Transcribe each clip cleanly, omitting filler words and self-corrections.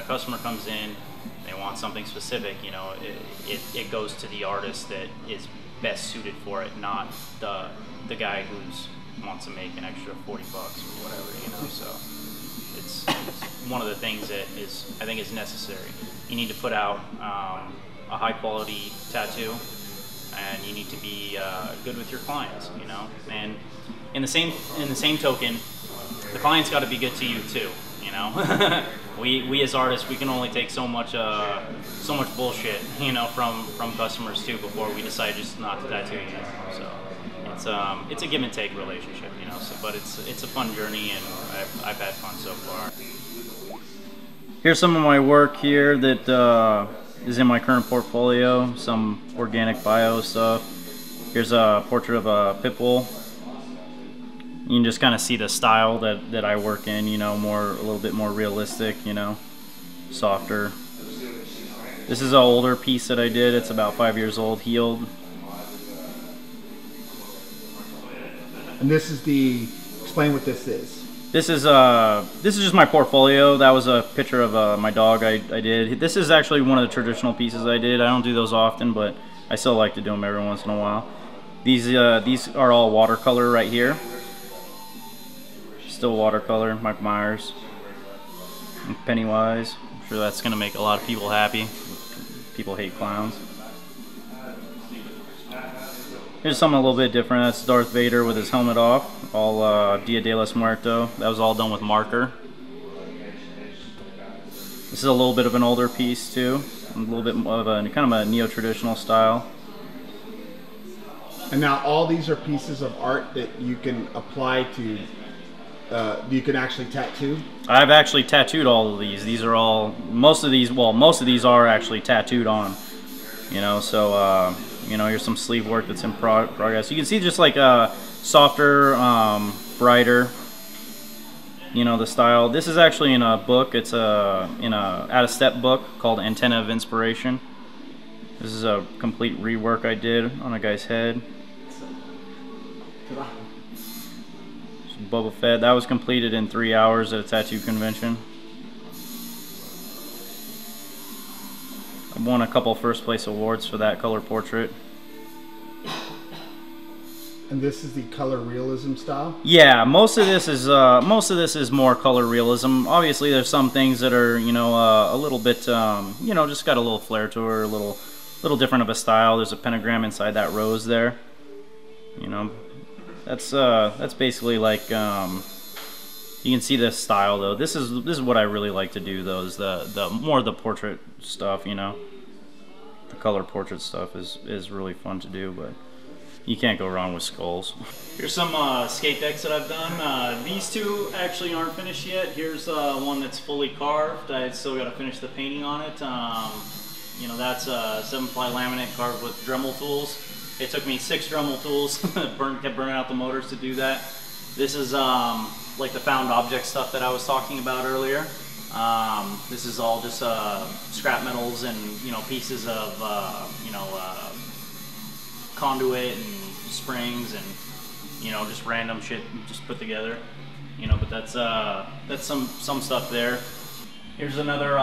customer comes in, they want something specific, you know, it goes to the artist that is best suited for it, not the guy who's wants to make an extra 40 bucks or whatever, you know. So it's one of the things that I think is necessary. You need to put out a high quality tattoo, and you need to be good with your clients, you know. And in the same token, the client's got to be good to you too, you know. we as artists, we can only take so much bullshit, you know, from customers too before we decide just not to tattoo you. So it's a give and take relationship, you know. So, but it's a fun journey, and I've had fun so far. Here's some of my work here that is in my current portfolio. Some organic bio stuff. Here's a portrait of a pit bull. You can just kind of see the style that I work in, you know, a little bit more realistic, you know, softer. This is an older piece that I did. It's about 5 years old, healed. And this is explain what this is. This is just my portfolio. That was a picture of my dog I did. This is actually one of the traditional pieces I did. I don't do those often, but I still like to do them every once in a while. These are all watercolor right here. Still watercolor, Mike Myers, and Pennywise. I'm sure that's gonna make a lot of people happy. People hate clowns. Here's something a little bit different. That's Darth Vader with his helmet off. All Dia de los Muertos. That was all done with marker. This is a little bit of an older piece too. A little bit of a kind of a neo-traditional style. And now all these are pieces of art that you can apply to. You can actually tattoo. I've actually tattooed all of these. These are all most of these are actually tattooed on. You know, so you know, here's some sleeve work that's in progress. You can see just like softer, brighter. You know, the style. This is actually in a book. It's in a Out of Step book called Antenna of Inspiration. This is a complete rework I did on a guy's head. Boba Fett. That was completed in 3 hours at a tattoo convention. I won a couple first place awards for that color portrait. And this is the color realism style? Yeah, most of this is more color realism. Obviously there's some things that are, you know, a little bit you know, just got a little flair to her, a little different of a style. There's a pentagram inside that rose there. You know, that's basically like you can see this style though. This is what I really like to do though, is the more the portrait stuff, you know. The color portrait stuff is really fun to do, but you can't go wrong with skulls. Here's some skate decks that I've done. These two actually aren't finished yet. Here's one that's fully carved. I still got to finish the painting on it. You know, that's 7-ply laminate carved with Dremel tools. It took me 6 Dremel tools. Kept burning out the motors to do that. This is like the found object stuff that I was talking about earlier. This is all just scrap metals and, you know, pieces of you know, conduit and springs and, you know, just random shit just put together. You know, but that's some stuff there. Here's another.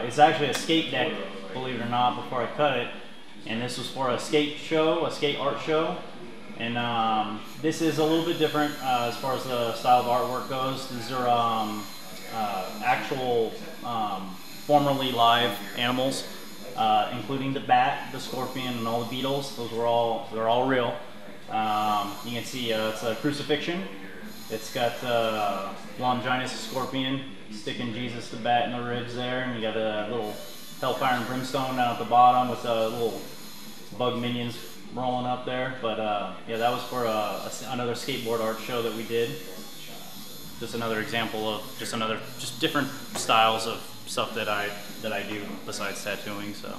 It's actually a skate deck, believe it or not. Before I cut it. And this was for a skate show, a skate art show. And this is a little bit different as far as the style of artwork goes. These are actual formerly live animals, including the bat, the scorpion, and all the beetles. They're all real. You can see it's a crucifixion. It's got Longinus, scorpion, sticking Jesus the bat in the ribs there, and you got a little hellfire and brimstone down at the bottom with little bug minions rolling up there. But yeah, that was for another skateboard art show that we did. Just another example of just different styles of stuff that I do besides tattooing. So.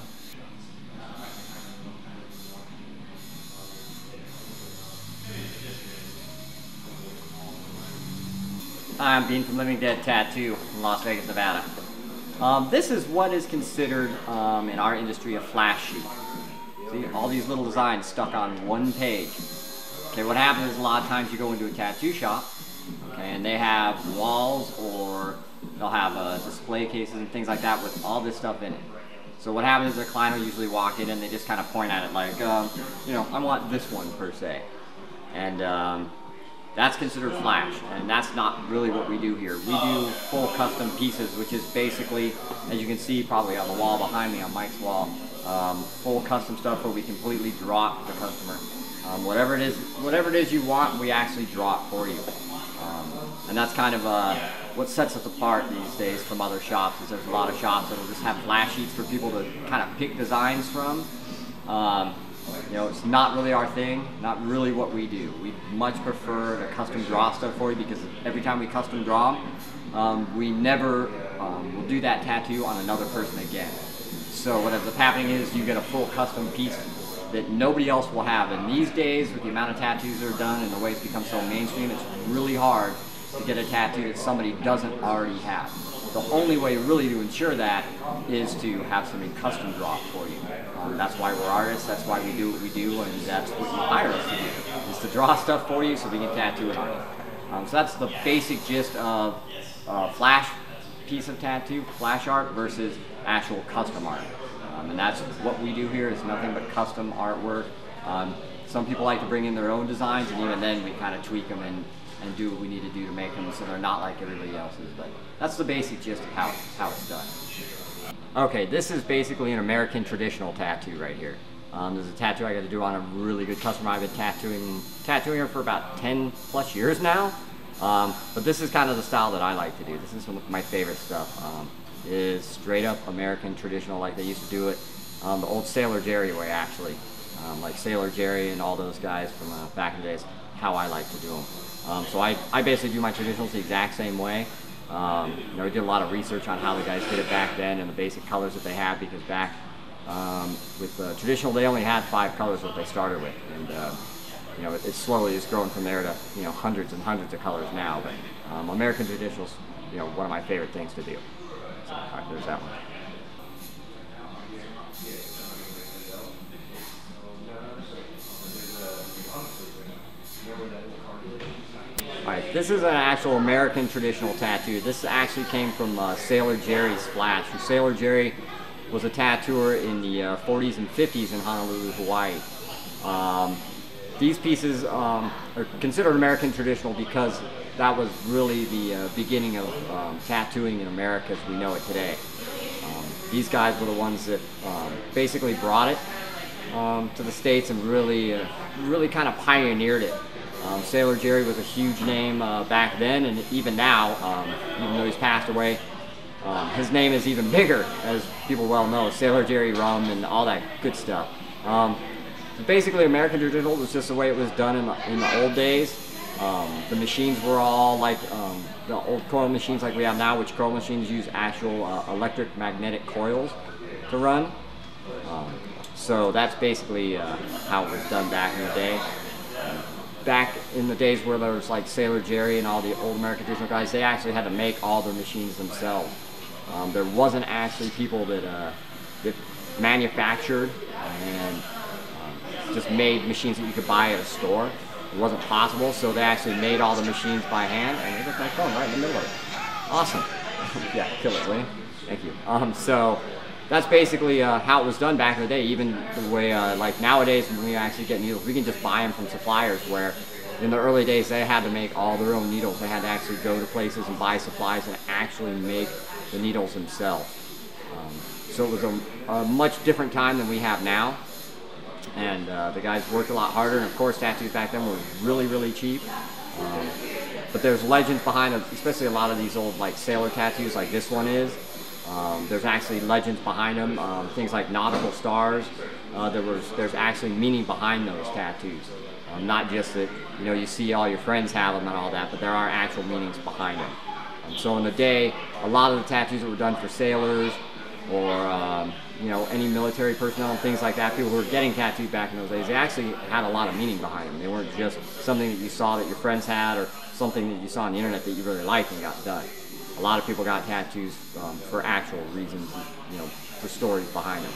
Hi, I'm Dean from Living Dead Tattoo in Las Vegas, Nevada. This is what is considered in our industry a flash sheet. See, all these little designs stuck on one page. Okay, what happens is a lot of times you go into a tattoo shop, okay, and they have walls or they'll have display cases and things like that with all this stuff in it. So what happens is a client will usually walk in and they just kind of point at it like, you know, I want this one per se. And that's considered flash, and that's not really what we do here. We do full custom pieces, which is basically, as you can see probably on the wall behind me, on Mike's wall, full custom stuff where we completely draw it for the customer. Whatever it is you want, we actually draw it for you. And that's kind of what sets us apart these days from other shops. Is there's a lot of shops that will just have flash sheets for people to kind of pick designs from. You know, it's not really our thing, not really what we do. We much prefer to custom draw stuff for you, because every time we custom draw, we never will do that tattoo on another person again. So what ends up happening is you get a full custom piece that nobody else will have. And these days, with the amount of tattoos that are done and the way it's become so mainstream, it's really hard to get a tattoo that somebody doesn't already have. The only way really to ensure that is to have somebody custom draw for you. That's why we're artists, that's why we do what we do, and that's what you hire us to do, is to draw stuff for you so we can tattoo it on you. So that's the basic gist of flash piece of tattoo, flash art versus actual custom art. And that's what we do here, is nothing but custom artwork. Some people like to bring in their own designs, and even then we kind of tweak them and do what we need to do to make them so they're not like everybody else's. But that's the basic gist of how it's done. Okay, this is basically an American traditional tattoo right here. There's a tattoo I got to do on a really good customer. I've been tattooing her for about 10 plus years now. But this is kind of the style that I like to do. This is some of my favorite stuff. Is straight up American traditional, like they used to do it the old Sailor Jerry way, actually. Like Sailor Jerry and all those guys from back in the days, how I like to do them. So I basically do my traditionals the exact same way. You know, we did a lot of research on how the guys did it back then and the basic colors that they had, because back with traditional they only had 5 colors that they started with, and you know, it slowly is growing from there to, you know, hundreds and hundreds of colors now. But American traditionals, you know, one of my favorite things to do. So, all right, there's that one. Alright, this is an actual American traditional tattoo. This actually came from Sailor Jerry's Flash. Sailor Jerry was a tattooer in the 40s and 50s in Honolulu, Hawaii. These pieces are considered American traditional because that was really the beginning of tattooing in America as we know it today. These guys were the ones that basically brought it to the States and really kind of pioneered it. Sailor Jerry was a huge name back then, and even now, even though he's passed away, his name is even bigger, as people well know. Sailor Jerry rum and all that good stuff. Basically, American traditional was just the way it was done in the old days. The machines were all like the old coil machines like we have now, which coil machines use actual electric magnetic coils to run. So that's basically how it was done back in the day. Back in the days where there was like Sailor Jerry and all the old American traditional guys, they actually had to make all their machines themselves. There wasn't actually people that manufactured and just made machines that you could buy at a store. It wasn't possible, so they actually made all the machines by hand. And there's my phone right in the middle of it. Awesome. Yeah, kill it, will you? Thank you. So that's basically how it was done back in the day. Even the way, like nowadays, when we actually get needles, we can just buy them from suppliers, where in the early days they had to make all their own needles. They had to actually go to places and buy supplies and actually make the needles themselves. So it was a much different time than we have now. And the guys worked a lot harder, and of course tattoos back then were really, really cheap. But there's legends behind them, especially a lot of these old like sailor tattoos like this one is. There's actually legends behind them, things like nautical stars. There's actually meaning behind those tattoos. Not just that, you know, you see all your friends have them and all that, but there are actual meanings behind them. So in the day, a lot of the tattoos that were done for sailors or you know, any military personnel and things like that, people who were getting tattooed back in those days, they actually had a lot of meaning behind them. They weren't just something that you saw that your friends had or something that you saw on the internet that you really liked and got done. A lot of people got tattoos for actual reasons, you know, for stories behind them.